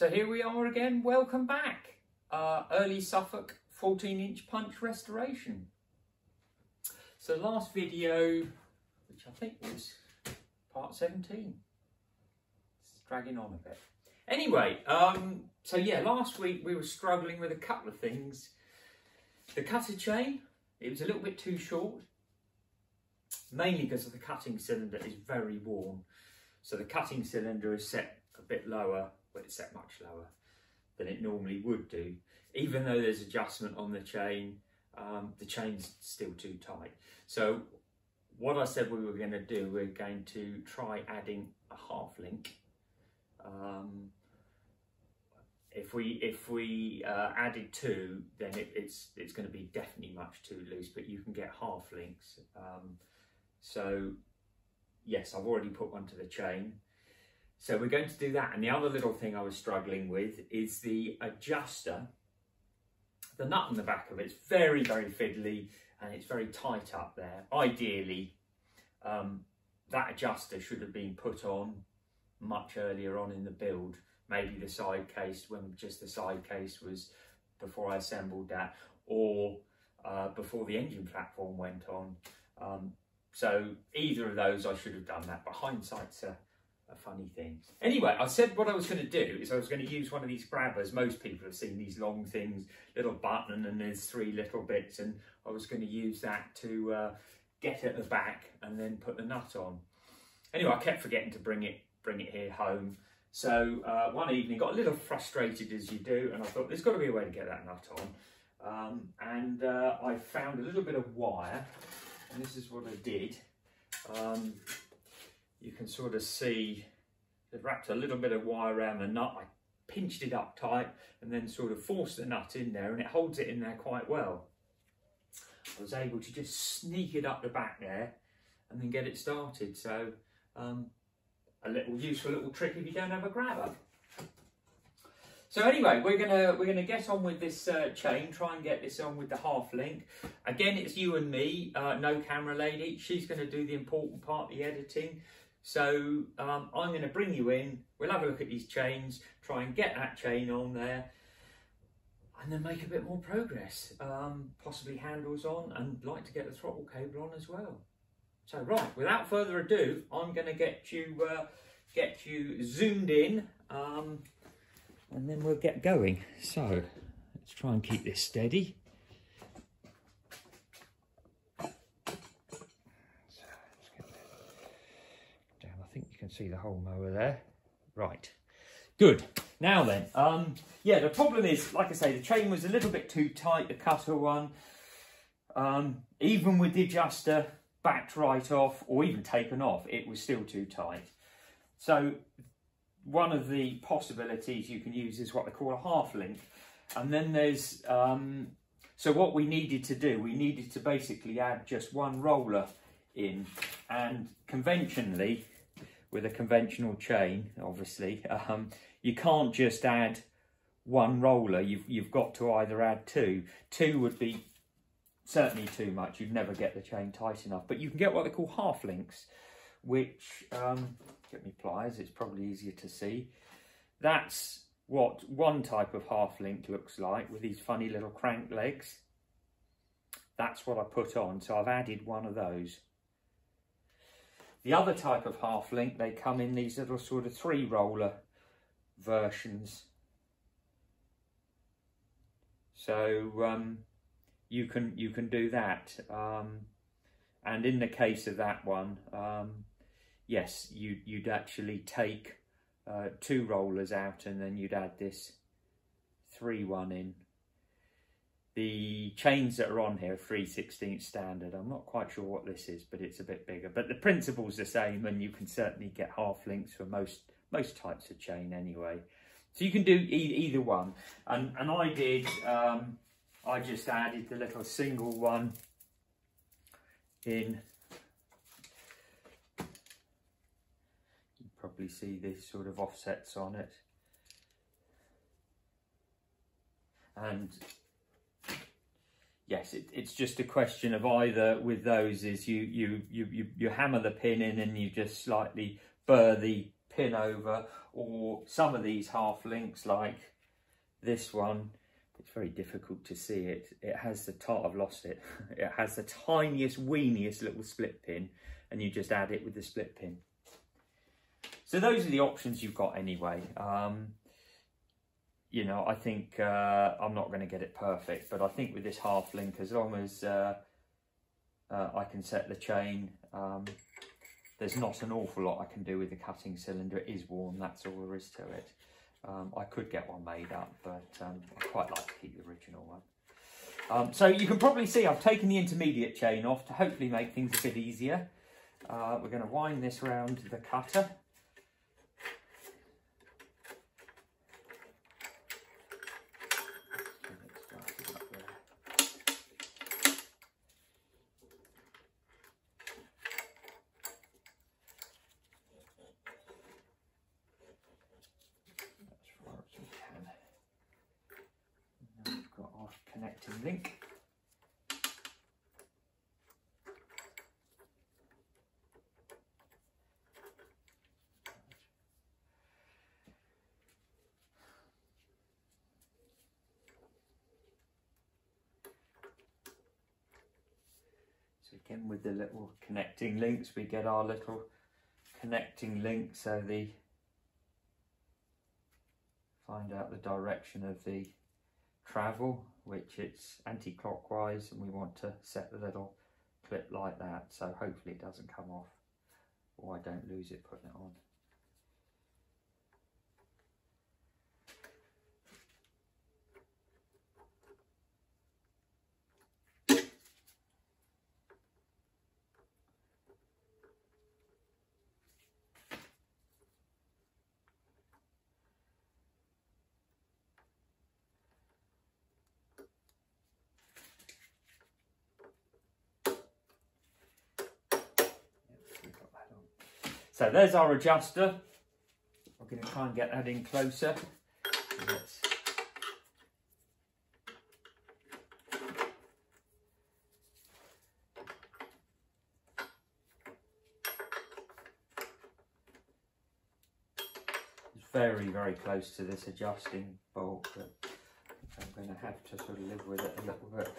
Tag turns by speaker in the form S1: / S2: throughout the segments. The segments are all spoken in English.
S1: So here we are again, welcome back. Early Suffolk 14-inch punch restoration. So last video, which I think was part 17. It's dragging on a bit. Anyway, so yeah, last week we were struggling with a couple of things. The cutter chain, it was a little bit too short, mainly because the cutting cylinder is very worn. So the cutting cylinder is set a bit lower, but it's set much lower than it normally would do. Even though there's adjustment on the chain's still too tight. So what I said we were going to do, we're going to try adding a half link. If we added two, then it's going to be definitely much too loose, but you can get half links. So yes, I've already put one to the chain. So we're going to do that. And the other little thing I was struggling with is the adjuster. The nut on the back of it's very, very fiddly and it's very tight up there. Ideally, that adjuster should have been put on much earlier on in the build. Maybe the side case, when just the side case was before I assembled that, or before the engine platform went on. So either of those I should have done that, but hindsight's a funny thing. Anyway, I said what I was going to do is I was going to use one of these grabbers. Most people have seen these long things, little button, and there's three little bits, and I was going to use that to get at the back and then put the nut on. Anyway, I kept forgetting to bring it here home. So one evening, got a little frustrated as you do, and I thought there's got to be a way to get that nut on. I found a little bit of wire, and this is what I did. You can sort of see they've wrapped a little bit of wire around the nut. I pinched it up tight and then sort of forced the nut in there, and it holds it in there quite well. I was able to just sneak it up the back there and then get it started. So a little useful little trick if you don't have a grabber. So anyway, we're gonna get on with this chain, try and get this on with the half link. Again, it's you and me, no camera lady. She's gonna do the important part, the editing. So I'm gonna bring you in, we'll have a look at these chains, try and get that chain on there, and then make a bit more progress. Possibly handles on, and like to get the throttle cable on as well. So right, without further ado, I'm gonna get you zoomed in, and then we'll get going. So let's try and keep this steady. So let's get down. I think you can see the whole mower there. Right, good. Now then, yeah, the problem is, like I say, the chain was a little bit too tight, the cutter one. Even with the adjuster backed right off, or even taken off, it was still too tight. So one of the possibilities you can use is what they call a half link. And then there's, so what we needed to do, we needed to basically add just one roller in. And conventionally, with a conventional chain, obviously, you can't just add one roller. You've got to either add two. Two would be certainly too much. You'd never get the chain tight enough. But you can get what they call half links, which, get me pliers, it's probably easier to see. That's what one type of half link looks like, with these funny little crank legs. That's what I put on, so I've added one of those. The other type of half link, they come in these little sort of 3-roller versions. So you can do that. And in the case of that one, yes, you'd actually take 2 rollers out, and then you'd add this 3-1 in. The chains that are on here are 3/16 standard. I'm not quite sure what this is, but it's a bit bigger. But the principle's the same, and you can certainly get half links for most types of chain anyway. So you can do either one. And I did, I just added the little single one in. You can probably see these sort of offsets on it. And yes, it's just a question of either with those is you hammer the pin in and you just slightly burr the pin over, or some of these half links like this one, it's very difficult to see it. It has the I've lost it. It has the tiniest, weeniest little split pin, and you just add it with the split pin. So those are the options you've got anyway. You know, I think I'm not going to get it perfect, but I think with this half link, as long as I can set the chain, there's not an awful lot I can do with the cutting cylinder. It is worn, that's all there is to it. I could get one made up, but I quite like to keep the original one. So you can probably see I've taken the intermediate chain off to hopefully make things a bit easier. We're going to wind this round the cutter. Connecting link. So again, with the little connecting links, we get our little connecting link, so find out the direction of the travel, which it's anti-clockwise, and we want to set the little clip like that, so hopefully it doesn't come off, or I don't lose it putting it on. So there's our adjuster. I'm going to try and get that in closer. It's very, very close to this adjusting bolt, but I'm going to have to sort of live with it a little bit.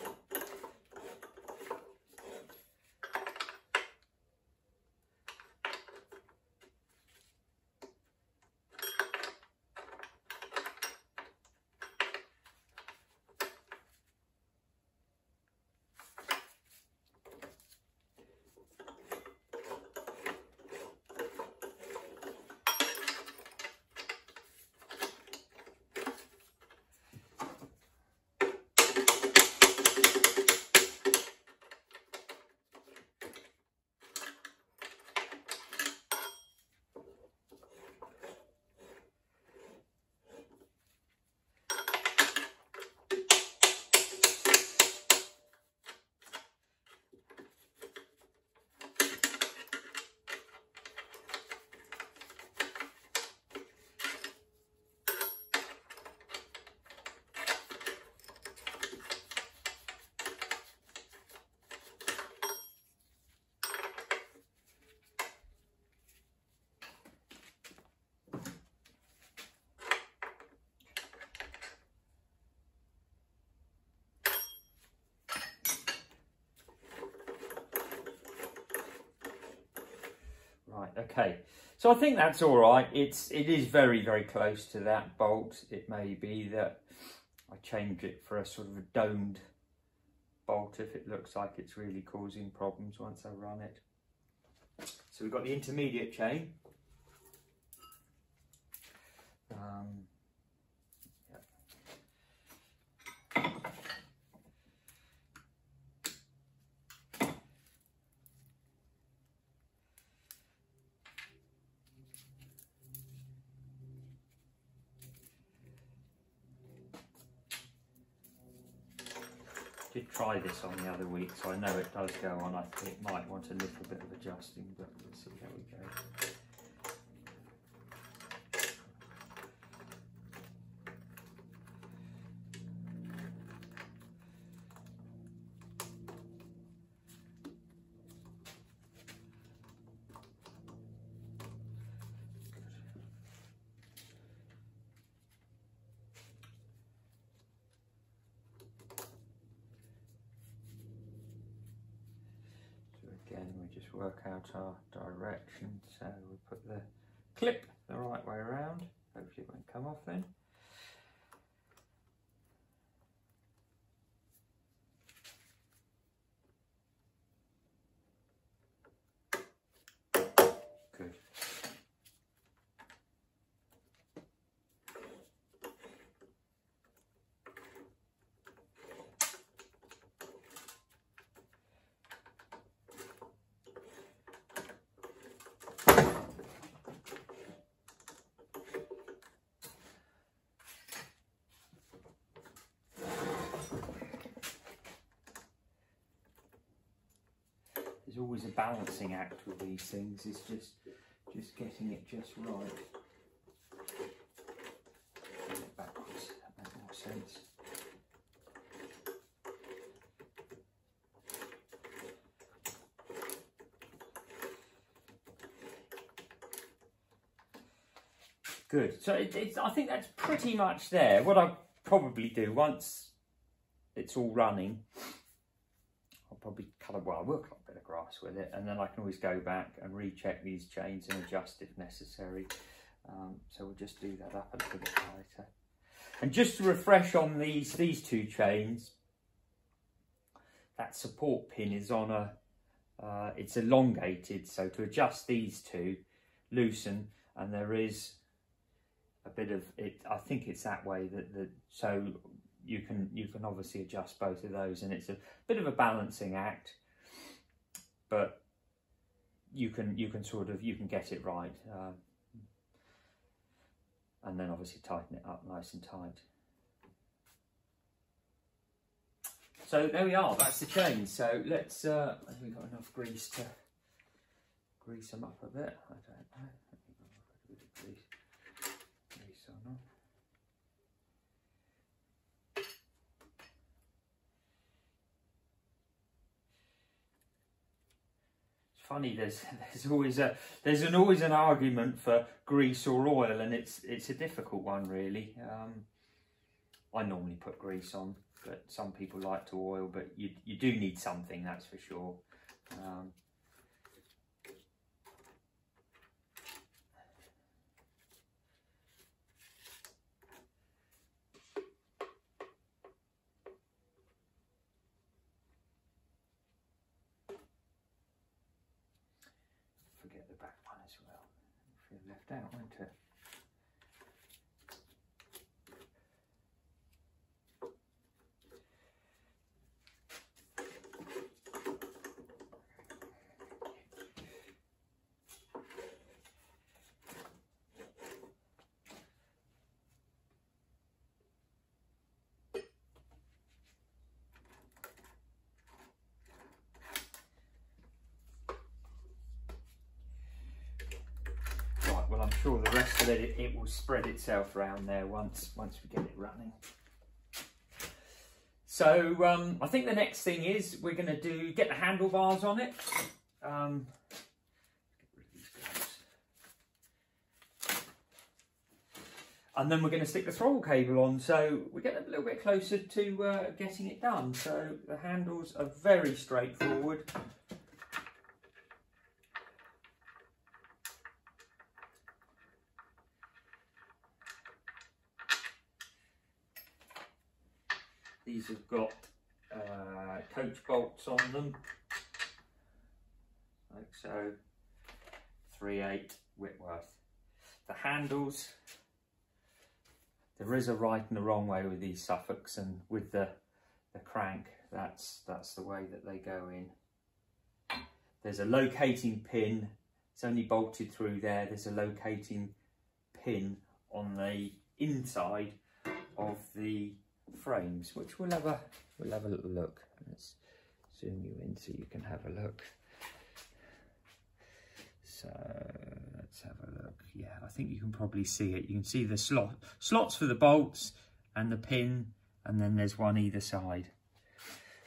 S1: Right, okay, so I think that's all right. It is very, very close to that bolt. It may be that I change it for a sort of a domed bolt if it looks like it's really causing problems once I run it. So we've got the intermediate chain. Did try this on the other week, so I know it does go on. I think it might want a little bit of adjusting, but we'll see how we go. again, we just work out our direction. So we put the clip the right way around. Hopefully it won't come off then. Good. There's always a balancing act with these things. It's just getting it just right. Get it backwards, that makes more sense. Good. So I think that's pretty much there. What I'll probably do once it's all running, I'll probably cut a, well, I will cut a bit of grass with it, and then I can always go back and recheck these chains and adjust if necessary. So we'll just do that up a little bit tighter. And just to refresh on these two chains, that support pin is on a, it's elongated. So to adjust these two, loosen, and there is a bit of it. I think it's that way so you can obviously adjust both of those, and it's a bit of a balancing act, but you can get it right, and then obviously tighten it up nice and tight. So there we are, that's the chain. So let's have we got enough grease to grease them up a bit? I don't know. Let me put a bit of grease on them. Funny, there's always an argument for grease or oil, and it's a difficult one really. I normally put grease on, but some people like to oil, but you do need something, that's for sure. Forget the back one as well. Feel left out, won't it? Well, I'm sure the rest of it will spread itself around there once we get it running. So I think the next thing is we're going to get the handlebars on it. Get rid of these gloves. And then we're going to stick the throttle cable on. So we're getting a little bit closer to getting it done. So the handles are very straightforward. These have got coach bolts on them, like so, 3/8 Whitworth. The handles, there is a right and a wrong way with these Suffolks, and with the crank, that's the way that they go in. There's a locating pin, it's only bolted through there. There's a locating pin on the inside of the frames, which we'll have a little look. Let's zoom you in so you can have a look. So let's have a look. Yeah, I think you can probably see it. You can see the slots for the bolts and the pin, and then there's one either side.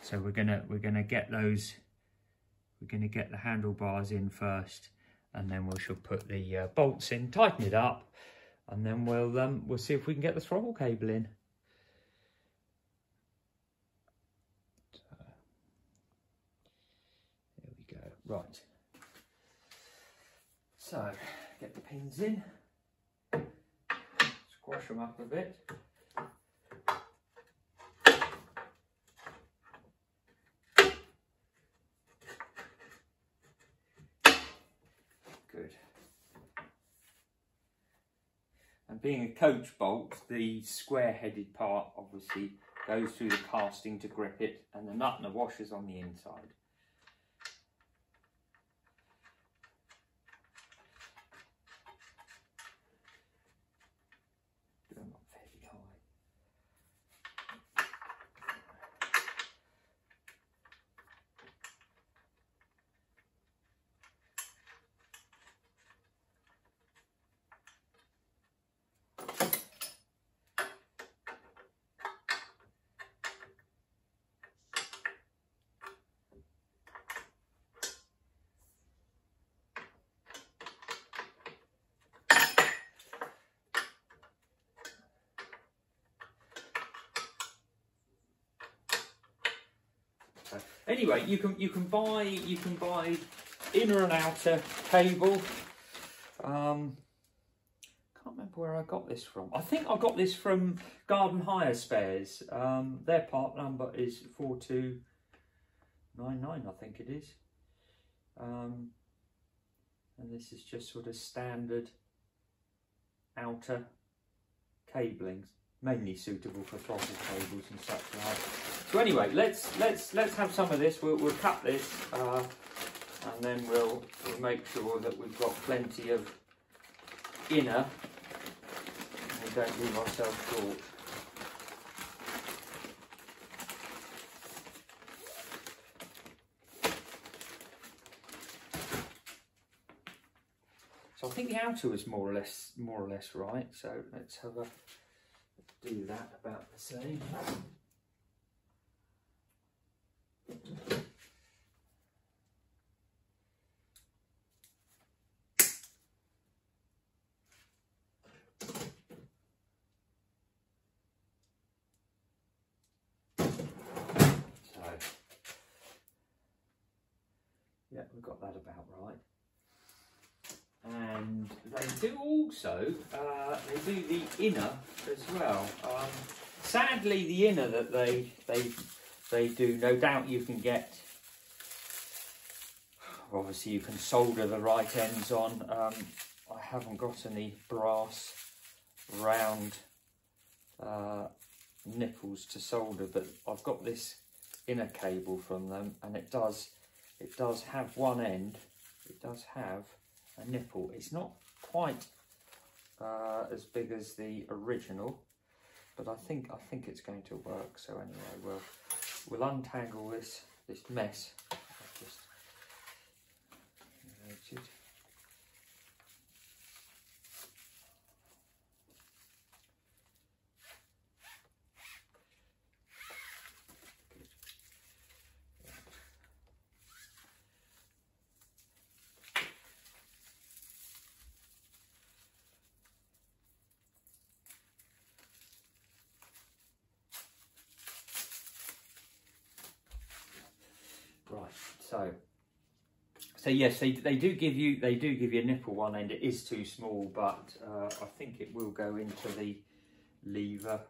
S1: So we're gonna get those. We're gonna get the handlebars in first, and then we shall put the bolts in, tighten it up, and then we'll see if we can get the throttle cable in. There we go. Right, so get the pins in, squash them up a bit. Good. And being a coach bolt, the square-headed part obviously goes through the casting to grip it, and the nut and the washer's on the inside. They're not very high. Anyway, you can buy inner and outer cable. Can't remember where I got this from. I think I got this from Garden Hire Spares. Their part number is 4299, I think it is. And this is just sort of standard outer cablings, mainly suitable for throttle cables and such like. So anyway, let's have some of this. We'll cut this, and then we'll make sure that we've got plenty of inner, and we don't leave ourselves short. So I think the outer was more or less right. So let's do that about the same. Yeah, we've got that about right. And they do also, they do the inner as well. Sadly, the inner that they do, no doubt you can get, obviously you can solder the right ends on. I haven't got any brass round nipples to solder, but I've got this inner cable from them, and it does have one end, it does have a nipple. It's not quite as big as the original, but I think it's going to work. So anyway, we'll untangle this mess. I've just created. Right, so yes, they do give you a nipple one end. It is too small, but I think it will go into the lever.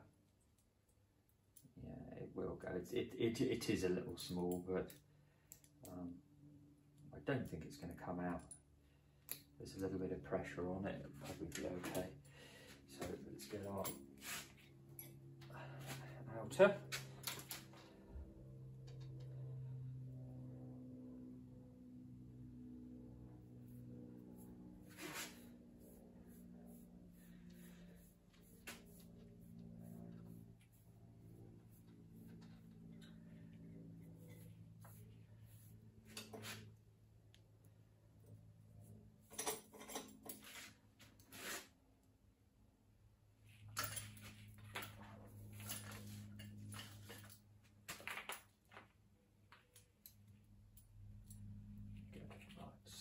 S1: Yeah, it will go. It is a little small, but I don't think it's going to come out. There's a little bit of pressure on it. It'll probably be okay. So let's get our outer.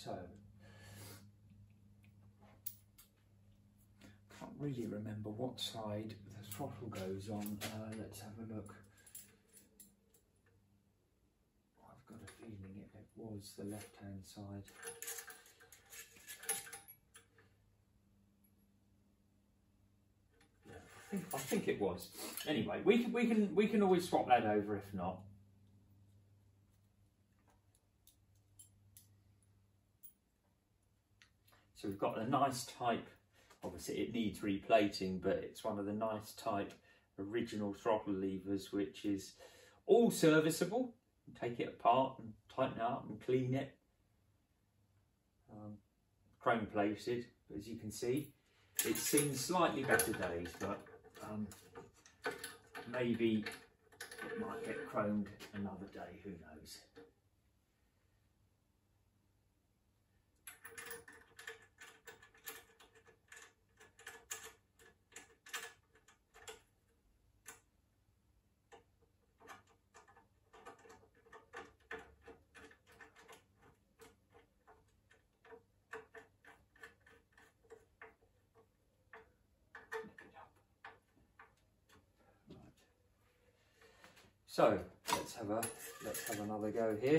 S1: So, can't really remember what side the throttle goes on. Let's have a look. I've got a feeling it was the left-hand side. Yeah, I think it was. Anyway, we can always swap that over if not. So we've got a nice type. Obviously, it needs replating, but it's one of the nice type original throttle levers, which is all serviceable. Take it apart and tighten it up and clean it. Chrome plated, as you can see. It's seen slightly better days, but maybe it might get chromed another day, who knows. So let's have another go here.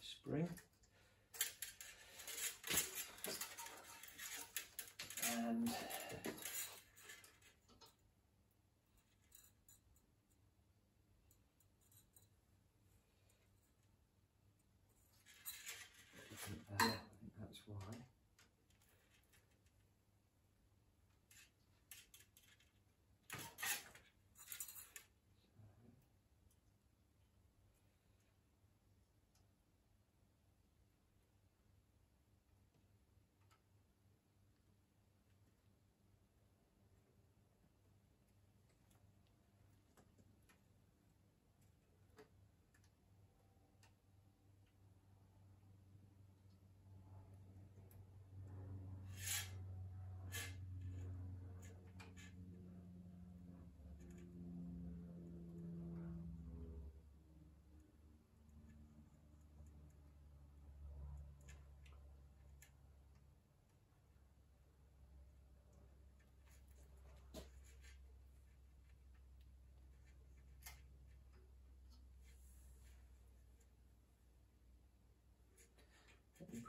S1: Spring. And I think that's why.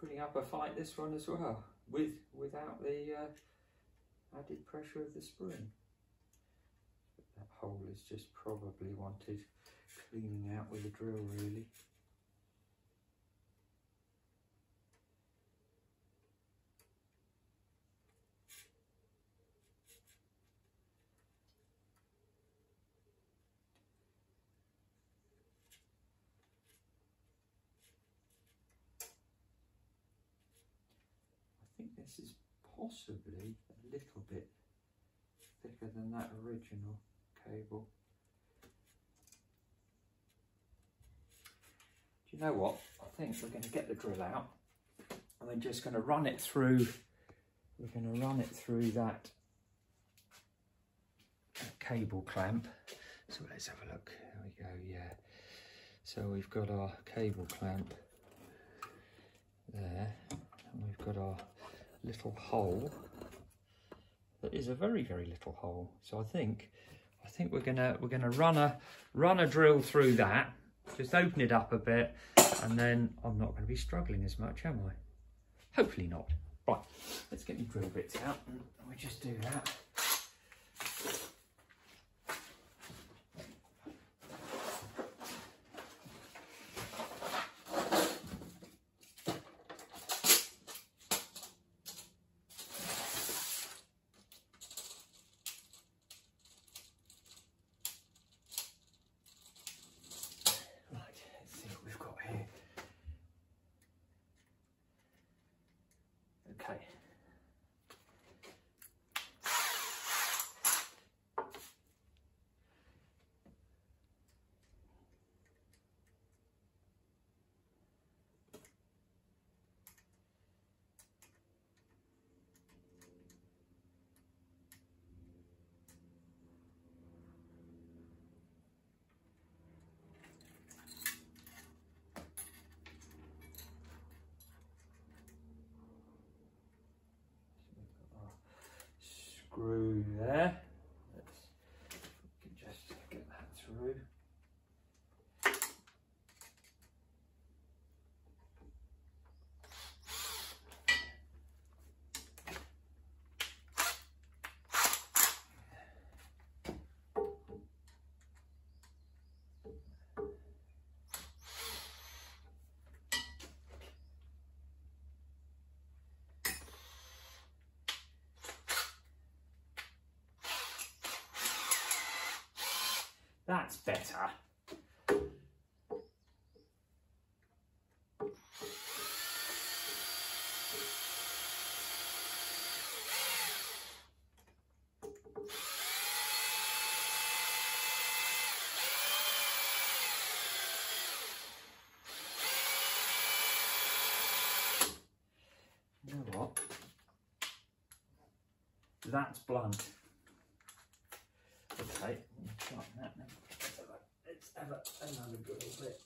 S1: Putting up a fight this one as well, without the added pressure of the spring. That hole is just probably wanted cleaning out with a drill, really. I think this is possibly a little bit thicker than that original cable. Do you know what? I think we're going to get the drill out and we're just going to run it through. We're going to run it through that cable clamp. So let's have a look. There we go. Yeah. So we've got our cable clamp there, and we've got our little hole. That is a very, very little hole. So I think we're gonna run a drill through that. Just open it up a bit, and then I'm not going to be struggling as much, am I? Hopefully not. Right, let's get the drill bits out, and we just do that. through there. We can just get that through. That's better. You know what? That's blunt. Okay, try that then. Let's have another go a bit.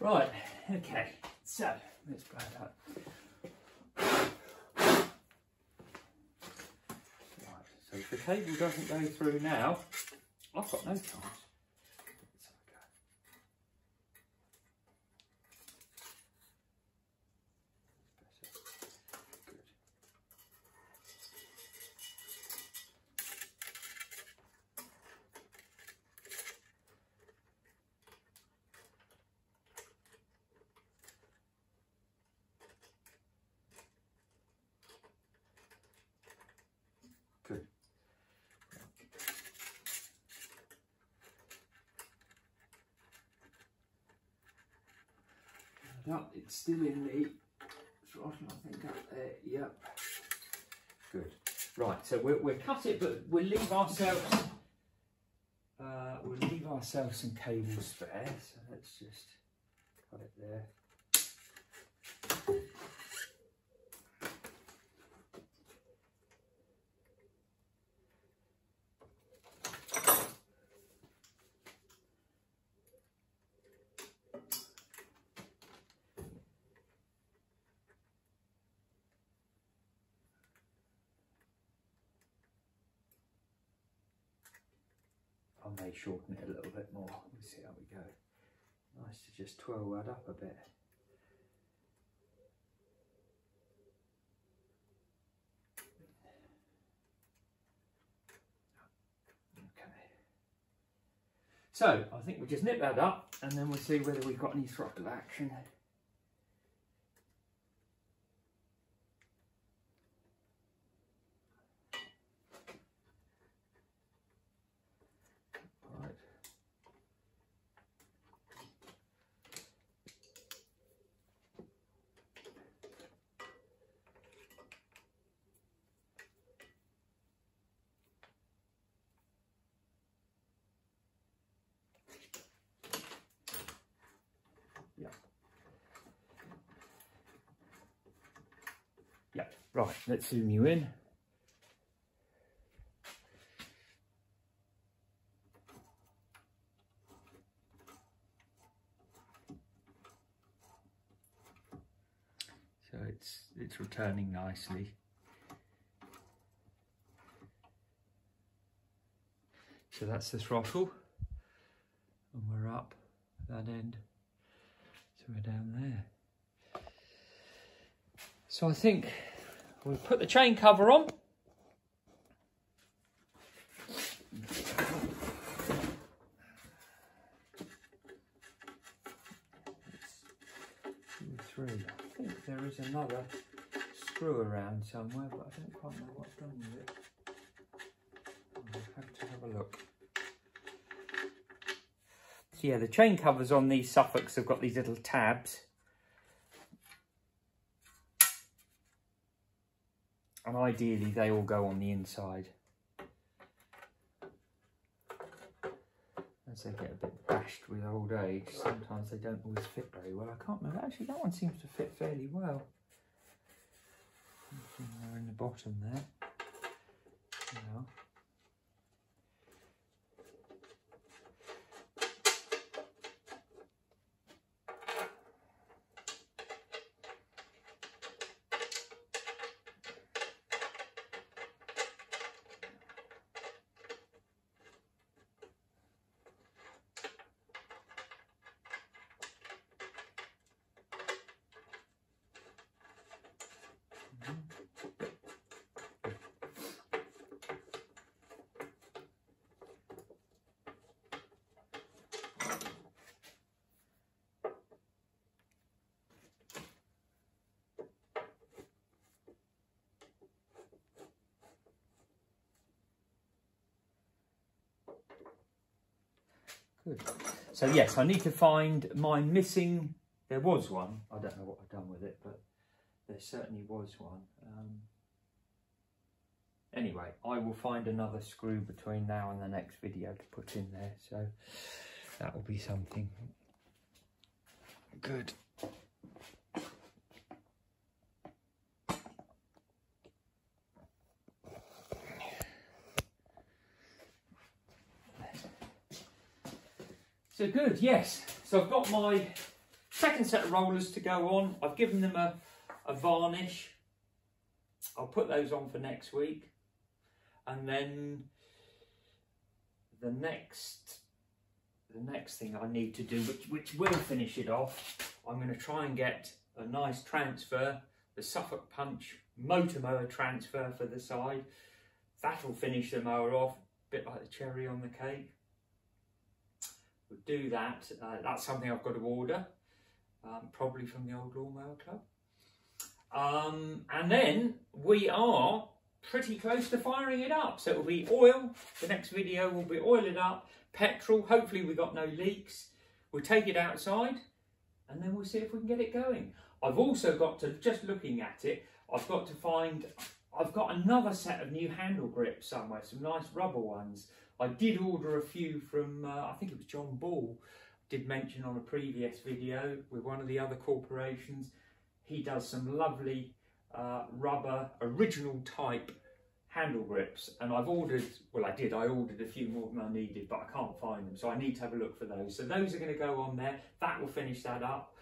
S1: Right, okay, so let's blow it up. Right, so if the cable doesn't go through now, I've got no chance. Good. No, it's still in the throttle, I think, up there. Yep. Good. Right, so we'll cut it, but we'll leave ourselves some cable spare. So let's just cut it there. I may shorten it a little bit more. We'll see how we go. Nice to just twirl that up a bit. Okay. So I think we'll just nip that up and then we'll see whether we've got any throttle action. Yeah, right, let's zoom you in. So it's returning nicely. So that's the throttle, and we're up that end, so we're down there. So I think we'll put the chain cover on Three. I think there is another screw around somewhere, but I don't quite know what's done with it. I'll have to have a look. So yeah, the chain covers on these Suffolks have got these little tabs. And ideally they all go on the inside. As they get a bit bashed with old age, sometimes they don't always fit very well. I can't remember. Actually, that one seems to fit fairly well. Somewhere in the bottom there. Now. Good. So yes, I need to find my missing, there was one, I don't know what I've done with it, but there certainly was one. Anyway, I will find another screw between now and the next video to put in there, so that will be something. Good. So good, yes. So I've got my second set of rollers to go on. I've given them a varnish. I'll put those on for next week. And then the next thing I need to do, which will finish it off, I'm going to try and get a nice transfer, the Suffolk Punch motor mower transfer for the side. That'll finish the mower off, a bit like the cherry on the cake. We'll do that. That's something I've got to order, probably from the old Lawnmower Club. And then we are pretty close to firing it up. So it'll be oil. The next video will be oil it up, petrol. Hopefully we've got no leaks. We'll take it outside and then we'll see if we can get it going. I've also got to, just looking at it, I've got to find, I've got another set of new handle grips somewhere, some nice rubber ones. I did order a few from, I think it was John Ball, did mention on a previous video with one of the other corporations. He does some lovely rubber, original type handle grips. And I've ordered, well I ordered a few more than I needed, but I can't find them. So I need to have a look for those. So those are going to go on there. That will finish that up.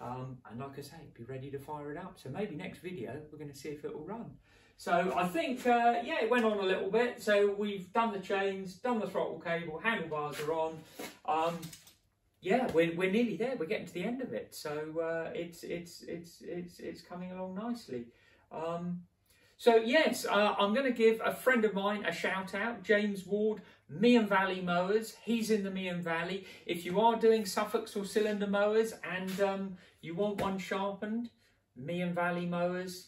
S1: And like I say, be ready to fire it up. So maybe next video, we're going to see if it will run. So I think, yeah, it went on a little bit. So we've done the chains, done the throttle cable, handlebars are on. Yeah, we're nearly there. We're getting to the end of it. So it's coming along nicely. So yes, I'm going to give a friend of mine a shout out, James Ward, Meon Valley Mowers. He's in the Meon Valley. If you are doing Suffolks or cylinder mowers and you want one sharpened, Meon Valley Mowers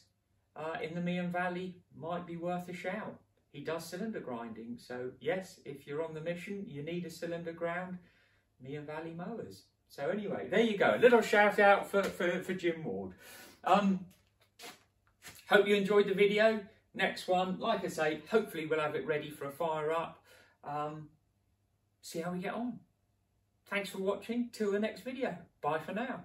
S1: in the Meon Valley might be worth a shout. He does cylinder grinding. So yes, if you're on the mission, you need a cylinder ground, Meon Valley Mowers. So anyway, there you go. A little shout out for Jim Ward. Hope you enjoyed the video. Next one, like I say, hopefully we'll have it ready for a fire up. See how we get on. Thanks for watching. Till the next video. Bye for now.